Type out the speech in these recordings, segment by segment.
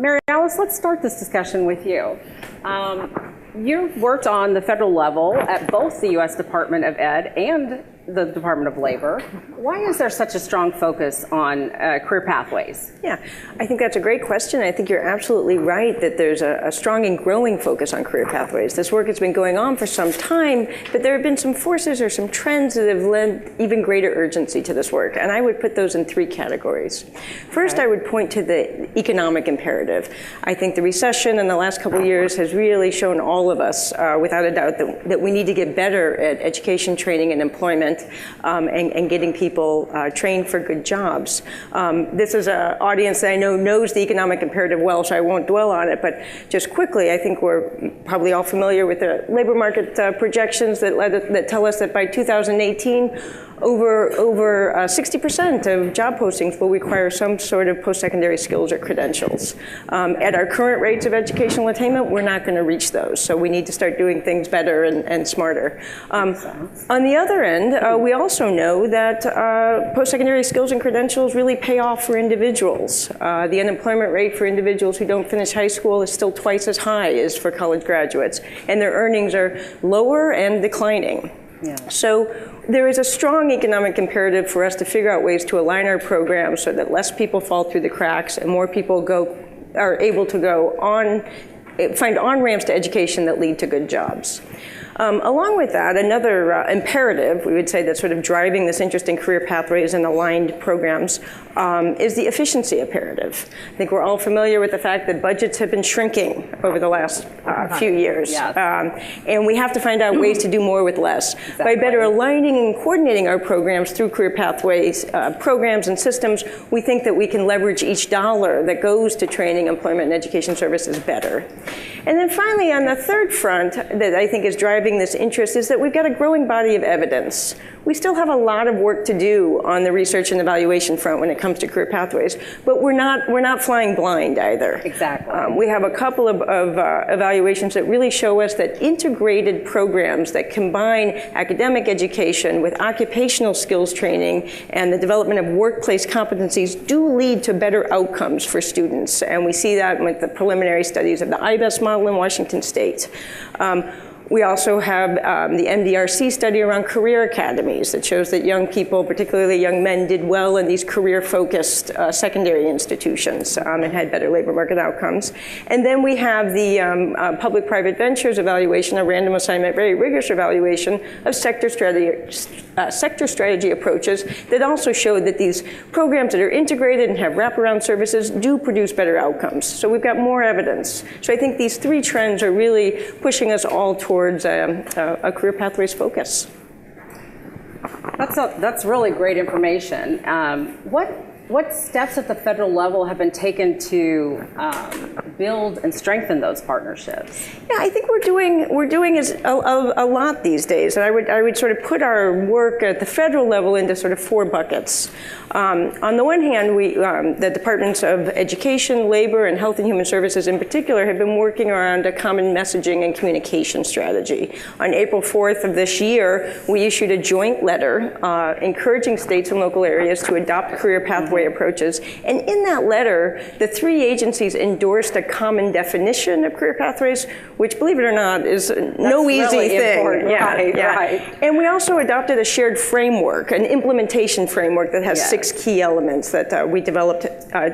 Mary Alice, let's start this discussion with you. You've worked on the federal level at both the U.S. Department of Ed and the Department of Labor. Why is there such a strong focus on career pathways? Yeah, I think that's a great question. I think you're absolutely right that there's a strong and growing focus on career pathways. This work has been going on for some time, but there have been some forces or some trends that have led even greater urgency to this work, and I would put those in three categories. First, I would point to the economic imperative. I think the recession in the last couple of years has really shown all of us, without a doubt, that we need to get better at education, training, and employment, and getting people trained for good jobs. This is an audience that I know knows the economic imperative well, so I won't dwell on it, but just quickly, I think we're probably all familiar with the labor market projections that tell us that by 2018, over 60% of job postings will require some sort of post-secondary skills or credentials. At our current rates of educational attainment, we're not going to reach those, so we need to start doing things better and smarter. On the other end, we also know that post-secondary skills and credentials really pay off for individuals. The unemployment rate for individuals who don't finish high school is still twice as high as for college graduates, and their earnings are lower and declining. Yeah. So there is a strong economic imperative for us to figure out ways to align our programs so that less people fall through the cracks and more people are able to find on-ramps to education that lead to good jobs. Along with that, another imperative, we would say, that's sort of driving this interest in career pathways and aligned programs is the efficiency imperative. I think we're all familiar with the fact that budgets have been shrinking over the last few years. Yeah. And we have to find out ways to do more with less. Exactly. By better aligning and coordinating our programs through career pathways programs and systems, we think that we can leverage each dollar that goes to training, employment, and education services better. And then finally, on the third front that I think is driving this interest is that we've got a growing body of evidence. We still have a lot of work to do on the research and evaluation front when it comes to career pathways, but we're not flying blind either. Exactly. We have a couple of evaluations that really show us that integrated programs that combine academic education with occupational skills training and the development of workplace competencies do lead to better outcomes for students. And we see that with the preliminary studies of the IBEST model in Washington State. We also have the MDRC study around career academies that shows that young people, particularly young men, did well in these career-focused secondary institutions and had better labor market outcomes. And then we have the public-private ventures evaluation, a random assignment, very rigorous evaluation of sector strategy approaches that also showed that these programs that are integrated and have wraparound services do produce better outcomes. So we've got more evidence. So I think these three trends are really pushing us all towards a career pathways focus. That's really great information. What steps at the federal level have been taken to build and strengthen those partnerships? Yeah, I think we're doing a lot these days, and I would sort of put our work at the federal level into sort of four buckets. On the one hand, the Departments of Education, Labor, and Health and Human Services in particular have been working around a common messaging and communication strategy. On April 4th of this year, we issued a joint letter encouraging states and local areas to adopt career pathway approaches. And in that letter, the three agencies endorsed a common definition of career pathways, which, believe it or not, is no easy thing. Yeah, right. And we also adopted a shared framework, an implementation framework that has 6 key elements that we developed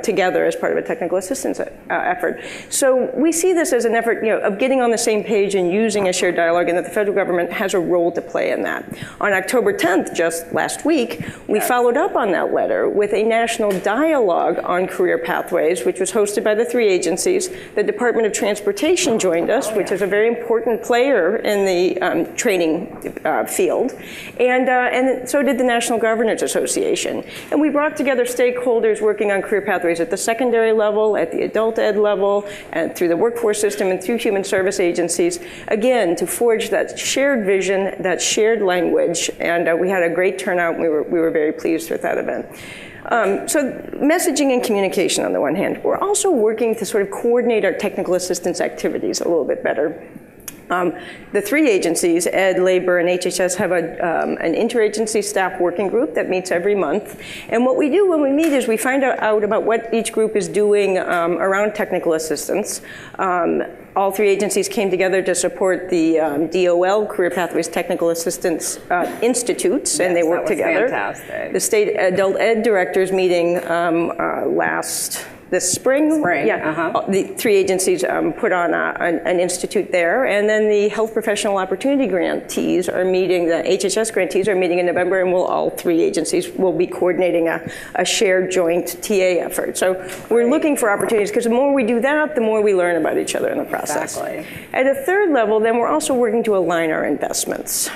together as part of a technical assistance effort. So we see this as an effort, of getting on the same page and using a shared dialogue, and that the federal government has a role to play in that. On October 10th, just last week, we followed up on that letter with a national dialogue on career pathways, which was hosted by the 3 agencies. The Department of Transportation joined us, which is a very important player in the training field, and so did the National Governors Association. And we brought together stakeholders working on career pathways at the secondary level, at the adult ed level, and through the workforce system and through human service agencies, again, to forge that shared vision, that shared language, and we had a great turnout, and we were very pleased with that event. So messaging and communication on the one hand. We're also working to sort of coordinate our technical assistance activities a little bit better. The three agencies, Ed, Labor, and HHS, have an interagency staff working group that meets every month. And what we do when we meet is we find out about what each group is doing around technical assistance. All three agencies came together to support the DOL, Career Pathways Technical Assistance Institutes, and they work together. Fantastic. The state adult ed directors meeting this spring. The three agencies put on an institute there, and then the health professional opportunity grantees are meeting, the HHS grantees are meeting in November, and all three agencies will be coordinating a shared joint TA effort. So we're looking for opportunities, because the more we do that, the more we learn about each other in the process. Exactly. At a third level, then we're also working to align our investments.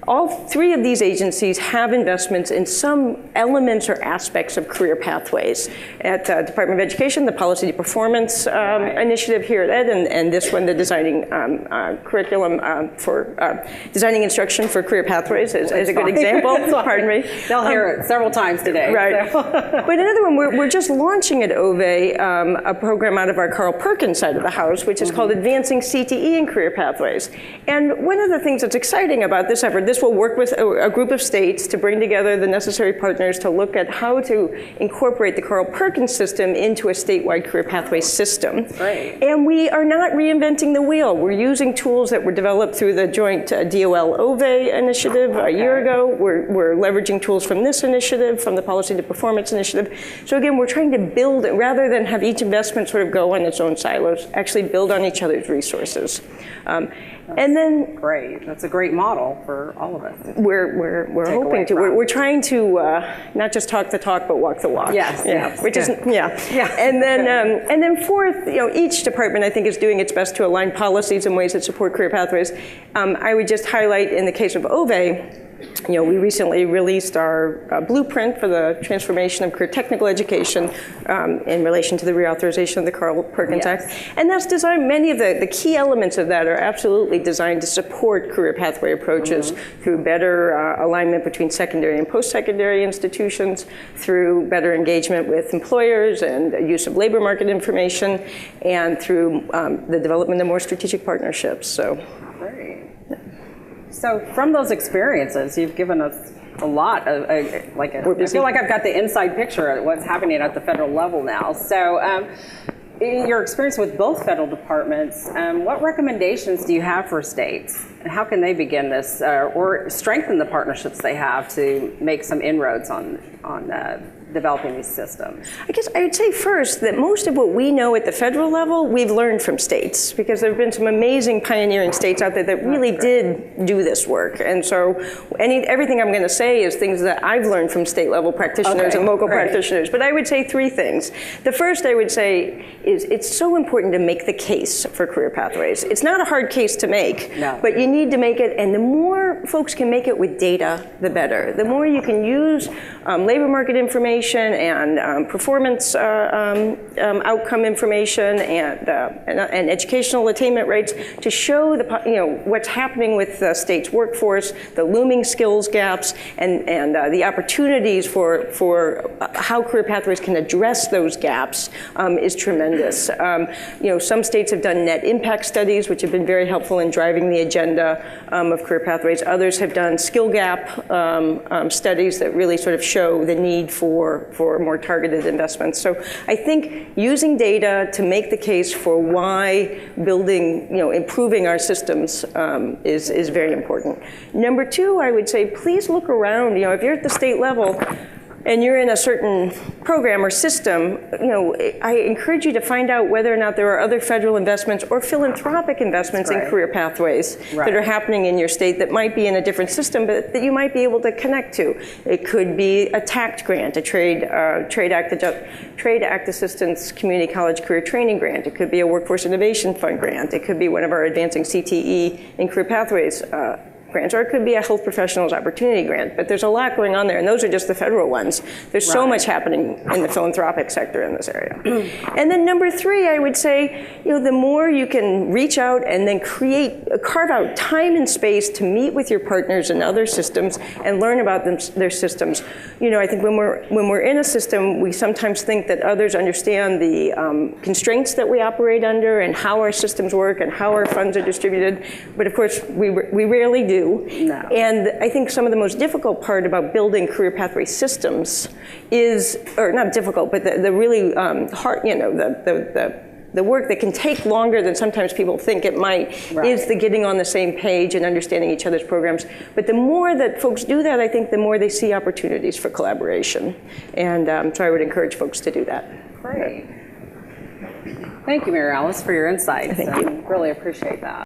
All three of these agencies have investments in some elements or aspects of career pathways. At Department of Education, the Policy to Performance initiative here at Ed, and this one, the Designing Curriculum Designing Instruction for Career Pathways is a good example. Pardon me. They'll hear it several times today. Right. So. But another one, we're just launching at OVE a program out of our Carl Perkins side of the house, which is called Advancing CTE in Career Pathways. And one of the things that's exciting about this effort, this will work with a group of states to bring together the necessary partners to look at how to incorporate the Carl Perkins system into a statewide career pathway system. Right. And we are not reinventing the wheel. We're using tools that were developed through the joint DOL-OVE initiative a year ago. We're leveraging tools from this initiative, from the Policy to Performance initiative. So again, we're trying to build, rather than have each investment sort of go on its own silos, actually build on each other's resources. And then great. That's a great model for all of us. We're hoping to. We're trying to not just talk the talk, but walk the walk. Yes. Yeah. Yes. Which is And then fourth, each department I think is doing its best to align policies in ways that support career pathways. I would just highlight in the case of OVE. We recently released our blueprint for the transformation of career technical education in relation to the reauthorization of the Carl Perkins Act. And that's designed, many of the key elements of that are absolutely designed to support career pathway approaches through better alignment between secondary and post-secondary institutions, through better engagement with employers and use of labor market information, and through the development of more strategic partnerships. So. Great. So from those experiences, you've given us a lot of, I feel like I've got the inside picture of what's happening at the federal level now. So in your experience with both federal departments, what recommendations do you have for states? And how can they begin this or strengthen the partnerships they have to make some inroads on developing these systems? I guess I would say first that most of what we know at the federal level, we've learned from states, because there have been some amazing pioneering states out there that really did do this work. And so everything I'm going to say is things that I've learned from state level practitioners and local practitioners. But I would say three things. The first I would say is it's so important to make the case for career pathways. It's not a hard case to make, but you need to make it, and the more folks can make it with data, the better. The more you can use labor market information and performance outcome information and educational attainment rates to show what's happening with the state's workforce, the looming skills gaps, and the opportunities for how career pathways can address those gaps is tremendous. Some states have done net impact studies, which have been very helpful in driving the agenda of career pathways. Others have done skill gap studies that really sort of show the need for more targeted investments. So I think using data to make the case for why improving our systems is very important. Number two, I would say, please look around. If you're at the state level, and you're in a certain program or system, I encourage you to find out whether or not there are other federal investments or philanthropic investments in career pathways that are happening in your state that might be in a different system, but that you might be able to connect to. It could be a TACT grant, a Trade Act Assistance Community College Career Training Grant. It could be a Workforce Innovation Fund grant. It could be one of our Advancing CTE in Career Pathways grants, or it could be a health professionals opportunity grant, but there's a lot going on there, and those are just the federal ones. There's so much happening in the philanthropic sector in this area. And then number 3, I would say, the more you can reach out and then carve out time and space to meet with your partners in other systems and learn about their systems. I think when we're in a system, we sometimes think that others understand the constraints that we operate under and how our systems work and how our funds are distributed, but of course we rarely do. No. And I think some of the most difficult part about building career pathway systems is, or not difficult, but the really hard, the work that can take longer than sometimes people think it might, is the getting on the same page and understanding each other's programs. But the more that folks do that, I think the more they see opportunities for collaboration. And so I would encourage folks to do that. Great. Thank you, Mary Alice, for your insights. Thank you. Really appreciate that.